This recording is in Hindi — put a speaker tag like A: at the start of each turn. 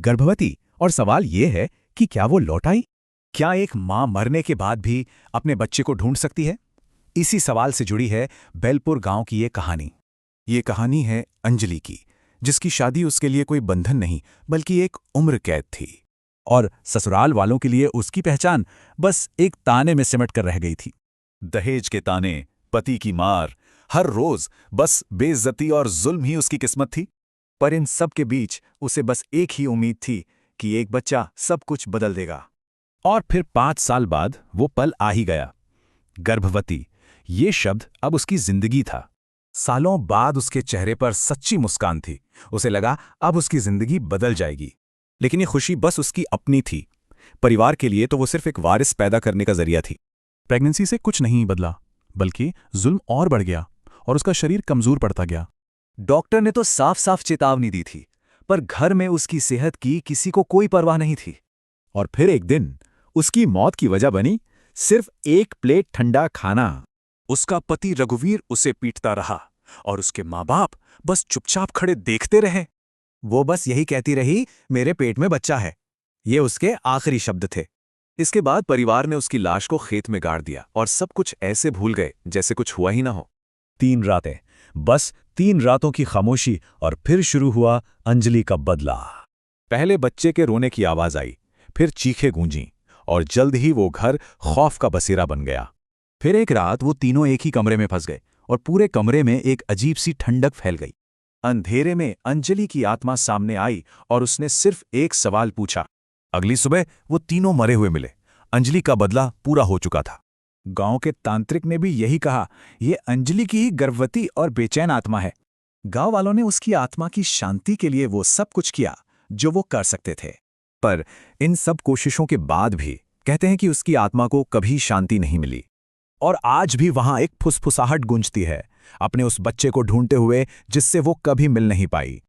A: गर्भवती, और सवाल ये है कि क्या वो लौट आई?
B: क्या एक मां मरने के बाद भी अपने बच्चे को ढूंढ सकती है? इसी सवाल से जुड़ी है बैलपुर गांव की ये कहानी। ये कहानी है अंजलि की, जिसकी शादी उसके लिए कोई बंधन नहीं बल्कि एक उम्र कैद थी।
A: और ससुराल वालों के लिए उसकी पहचान बस एक ताने में सिमट कर रह गई थी।
B: दहेज के ताने, पति की मार, हर रोज बस बेइज्जती और जुल्म ही उसकी किस्मत थी। पर इन सब के बीच उसे बस एक ही उम्मीद थी कि एक बच्चा सब कुछ बदल देगा।
A: और फिर 5 साल बाद वो पल आ ही गया। गर्भवती, ये शब्द अब उसकी जिंदगी था।
B: सालों बाद उसके चेहरे पर सच्ची मुस्कान थी। उसे लगा अब उसकी जिंदगी बदल जाएगी। लेकिन ये खुशी बस उसकी अपनी थी। परिवार के लिए तो वो सिर्फ एक वारिस पैदा करने का जरिया थी।
C: प्रेगनेंसी से कुछ नहीं बदला, बल्कि जुल्म और बढ़ गया और उसका शरीर कमजोर पड़ता गया।
B: डॉक्टर ने तो साफ साफ चेतावनी दी थी, पर घर में उसकी सेहत की किसी को कोई परवाह नहीं थी।
A: और फिर एक दिन उसकी मौत की वजह बनी सिर्फ एक प्लेट ठंडा खाना।
B: उसका पति रघुवीर उसे पीटता रहा और उसके माँ बाप बस चुपचाप खड़े देखते रहे। वो बस यही कहती रही, मेरे पेट में बच्चा है। ये उसके आखिरी शब्द थे। इसके बाद परिवार ने उसकी लाश को खेत में गाड़ दिया और सब कुछ ऐसे भूल गए जैसे कुछ हुआ ही ना हो।
A: 3 रातें, बस 3 रातों की खामोशी, और फिर शुरू हुआ अंजलि का बदला।
B: पहले बच्चे के रोने की आवाज आई, फिर चीखें गूंजीं, और जल्द ही वो घर खौफ का बसेरा बन गया। फिर एक रात वो तीनों एक ही कमरे में फंस गए और पूरे कमरे में एक अजीब सी ठंडक फैल गई। अंधेरे में अंजलि की आत्मा सामने आई और उसने सिर्फ एक सवाल पूछा। अगली सुबह वो तीनों मरे हुए मिले। अंजलि का बदला पूरा हो चुका था। गांव के तांत्रिक ने भी यही कहा, ये अंजलि की ही गर्भवती और बेचैन आत्मा है। गांव वालों ने उसकी आत्मा की शांति के लिए वो सब कुछ किया जो वो कर सकते थे। पर इन सब कोशिशों के बाद भी कहते हैं कि उसकी आत्मा को कभी शांति नहीं मिली। और आज भी वहां एक फुसफुसाहट गूंजती है, अपने उस बच्चे को ढूंढते हुए जिससे वो कभी मिल नहीं पाई।